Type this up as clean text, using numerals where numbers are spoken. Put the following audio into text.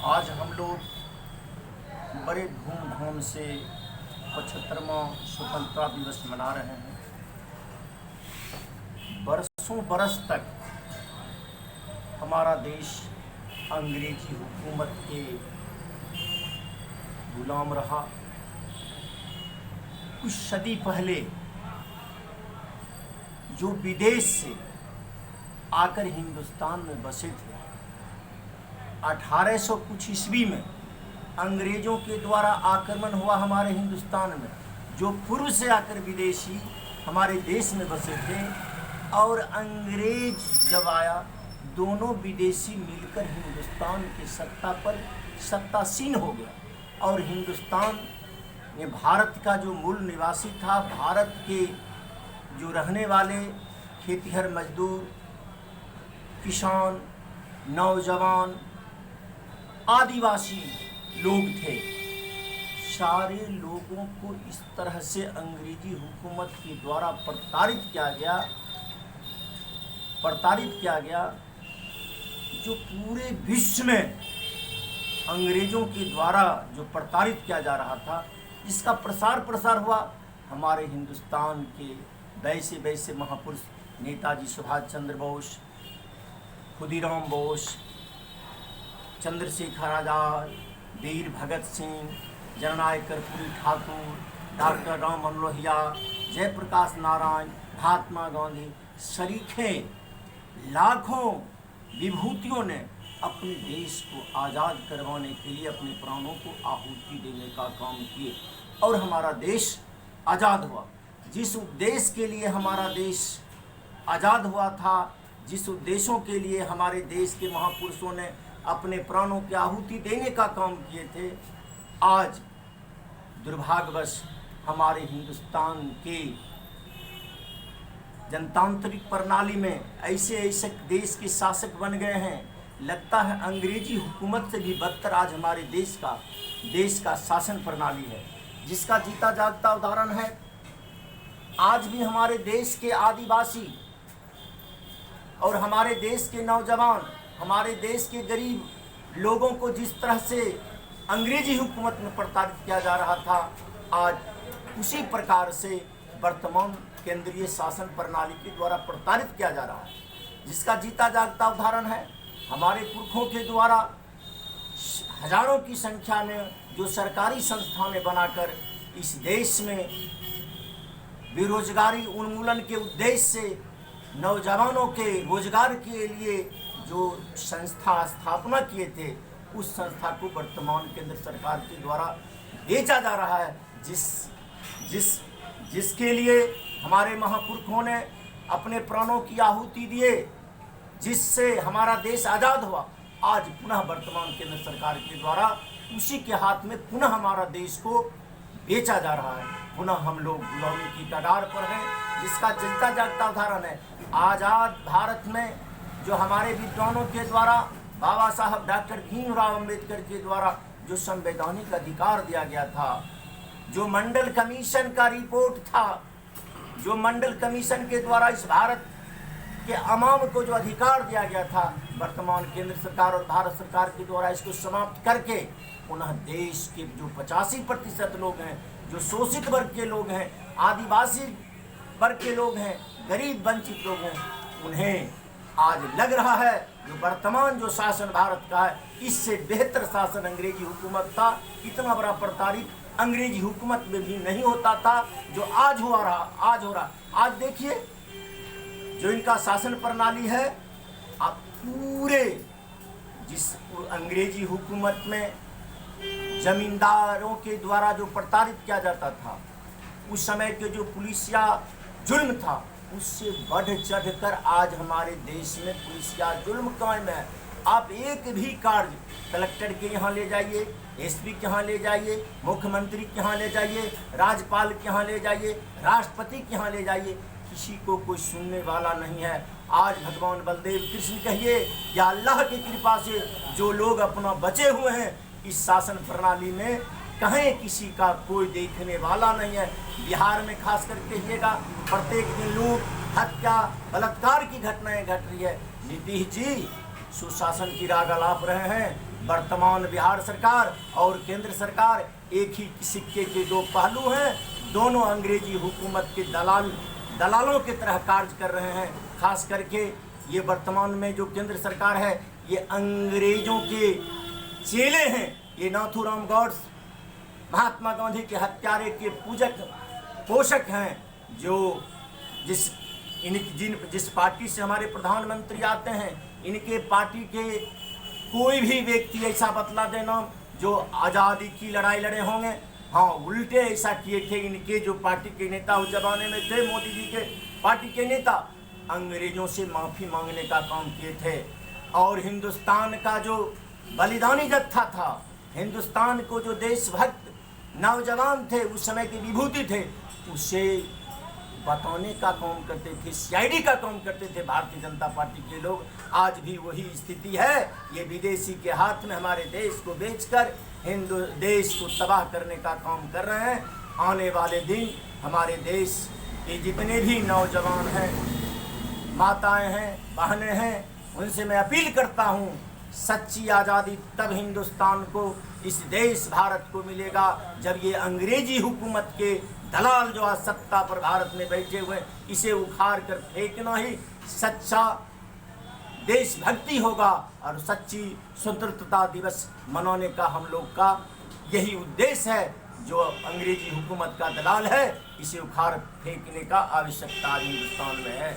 आज हम लोग बड़े धूमधाम से 75वां स्वतंत्रता दिवस मना रहे हैं। बरसों बरस तक हमारा देश अंग्रेजी हुकूमत के गुलाम रहा। कुछ सदी पहले जो विदेश से आकर हिंदुस्तान में बसे थे, 1800 कुछ ईस्वी में अंग्रेज़ों के द्वारा आक्रमण हुआ हमारे हिंदुस्तान में। जो पूर्व से आकर विदेशी हमारे देश में बसे थे और अंग्रेज जब आया, दोनों विदेशी मिलकर हिंदुस्तान की सत्ता पर सत्तासीन हो गया और हिंदुस्तान में भारत का जो मूल निवासी था, भारत के जो रहने वाले खेतिहर मजदूर, किसान, नौजवान, आदिवासी लोग थे, सारे लोगों को इस तरह से अंग्रेजी हुकूमत के द्वारा प्रताड़ित किया गया जो पूरे विश्व में अंग्रेज़ों के द्वारा जो प्रताड़ित किया जा रहा था, जिसका प्रसार हुआ। हमारे हिंदुस्तान के वैसे महापुरुष नेताजी सुभाष चंद्र बोस, खुदीराम बोस, चंद्रशेखर आज़ाद, वीर भगत सिंह, जननायक कर्पूरी ठाकुर, डॉक्टर राम मनोहर लोहिया, जयप्रकाश नारायण, महात्मा गांधी सरीखे लाखों विभूतियों ने अपने देश को आज़ाद करवाने के लिए अपने प्राणों को आहुति देने का काम किए और हमारा देश आज़ाद हुआ। जिस उद्देश्य के लिए हमारा देश आज़ाद हुआ था, जिस उद्देश्यों के लिए हमारे देश के महापुरुषों ने अपने प्राणों की आहुति देने का काम किए थे, आज दुर्भाग्यवश हमारे हिंदुस्तान के जनतांत्रिक प्रणाली में ऐसे देश के शासक बन गए हैं। लगता है अंग्रेजी हुकूमत से भी बदतर आज हमारे देश का शासन प्रणाली है, जिसका जीता जागता उदाहरण है आज भी हमारे देश के आदिवासी और हमारे देश के नौजवान, हमारे देश के गरीब लोगों को जिस तरह से अंग्रेजी हुकूमत में प्रताड़ित किया जा रहा था, आज उसी प्रकार से वर्तमान केंद्रीय शासन प्रणाली के द्वारा प्रताड़ित किया जा रहा है, जिसका जीता जागता उदाहरण है हमारे पुरखों के द्वारा हजारों की संख्या में जो सरकारी संस्थानें बनाकर इस देश में बेरोजगारी उन्मूलन के उद्देश्य से नौजवानों के रोजगार के लिए जो संस्था स्थापना किए थे, उस संस्था को वर्तमान केंद्र सरकार के द्वारा बेचा जा रहा है, जिसके लिए हमारे महापुरुषों ने अपने प्राणों की आहुति दिए, जिससे हमारा देश आज़ाद हुआ। आज पुनः वर्तमान केंद्र सरकार के द्वारा उसी के हाथ में पुनः हमारा देश को बेचा जा रहा है। पुनः हम लोग गुलामी की कगार पर हैं, जिसका जीता जागता उदाहरण है आज़ाद भारत में जो हमारे विद्वानों के द्वारा, बाबा साहब डॉक्टर भीमराव अंबेडकर के द्वारा जो संवैधानिक अधिकार दिया गया था, जो मंडल कमीशन का रिपोर्ट था, जो मंडल कमीशन के द्वारा इस भारत के अवाम को जो अधिकार दिया गया था, वर्तमान केंद्र सरकार और भारत सरकार के द्वारा इसको समाप्त करके पुनः देश के जो 85% लोग हैं, जो शोषित वर्ग के लोग हैं, आदिवासी वर्ग के लोग हैं, गरीब वंचित लोग हैं, उन्हें आज लग रहा है जो वर्तमान जो शासन भारत का है, इससे बेहतर शासन अंग्रेजी हुकूमत था। इतना बड़ा प्रताड़ित अंग्रेजी हुकूमत में भी नहीं होता था जो आज हो रहा। आज देखिए जो इनका शासन प्रणाली है, आप पूरे जिस अंग्रेजी हुकूमत में जमींदारों के द्वारा जो प्रताड़ित किया जाता था, उस समय के जो पुलिसिया जुल्म था, उससे बढ़ चढ़कर आज हमारे देश में पुलिसिया जुल्म कायम है। आप एक भी कार्य कलेक्टर के यहाँ ले जाइए, एसपी के यहाँ ले जाइए, मुख्यमंत्री के यहाँ ले जाइए, राज्यपाल के यहाँ ले जाइए, राष्ट्रपति के यहाँ ले जाइए, किसी को कोई सुनने वाला नहीं है। आज भगवान बलदेव कृष्ण कहिए या अल्लाह की कृपा से जो लोग अपना बचे हुए हैं इस शासन प्रणाली में, कहीं किसी का कोई देखने वाला नहीं है। बिहार में खास कर कहिएगा प्रत्येक दिन लूट, हत्या, बलात्कार की घटनाएं घट रही है। नीतीश जी सुशासन की राग अलाप रहे हैं, वर्तमान बिहार सरकार और केंद्र सरकार एक ही सिक्के के दो पहलू हैं। दोनों अंग्रेजी हुकूमत के दलालों की तरह कार्य कर रहे हैं। खास करके ये वर्तमान में जो केंद्र सरकार है ये अंग्रेजों के चेले हैं। ये नाथूराम गॉड्स महात्मा गांधी के हत्यारे के पोषक हैं, जो जिस पार्टी से हमारे प्रधानमंत्री आते हैं, इनके पार्टी के कोई भी व्यक्ति ऐसा बतला देना जो आज़ादी की लड़ाई लड़े होंगे, हाँ उल्टे ऐसा किए थे। इनके जो पार्टी के नेता उस जमाने में थे, मोदी जी के पार्टी के नेता, अंग्रेजों से माफ़ी मांगने का काम किए थे। और हिंदुस्तान का जो बलिदानी जत्था था, हिंदुस्तान को जो देशभक्त नौजवान थे, उस समय के विभूति थे, उसे बताने का काम करते थे, सीआईडी का काम करते थे भारतीय जनता पार्टी के लोग। आज भी वही स्थिति है। ये विदेशी के हाथ में हमारे देश को बेचकर हिंदू देश को तबाह करने का काम कर रहे हैं। आने वाले दिन हमारे देश के जितने भी नौजवान हैं, माताएं हैं, बहनें हैं, उनसे मैं अपील करता हूँ, सच्ची आज़ादी तब हिंदुस्तान को, इस देश भारत को मिलेगा जब ये अंग्रेजी हुकूमत के दलाल जो आज सत्ता पर भारत में बैठे हुए, इसे उखाड़ कर फेंकना ही सच्चा देशभक्ति होगा। और सच्ची स्वतंत्रता दिवस मनाने का हम लोग का यही उद्देश्य है। जो अंग्रेजी हुकूमत का दलाल है, इसे उखाड़ फेंकने का आवश्यकता आज हिंदुस्तान में है।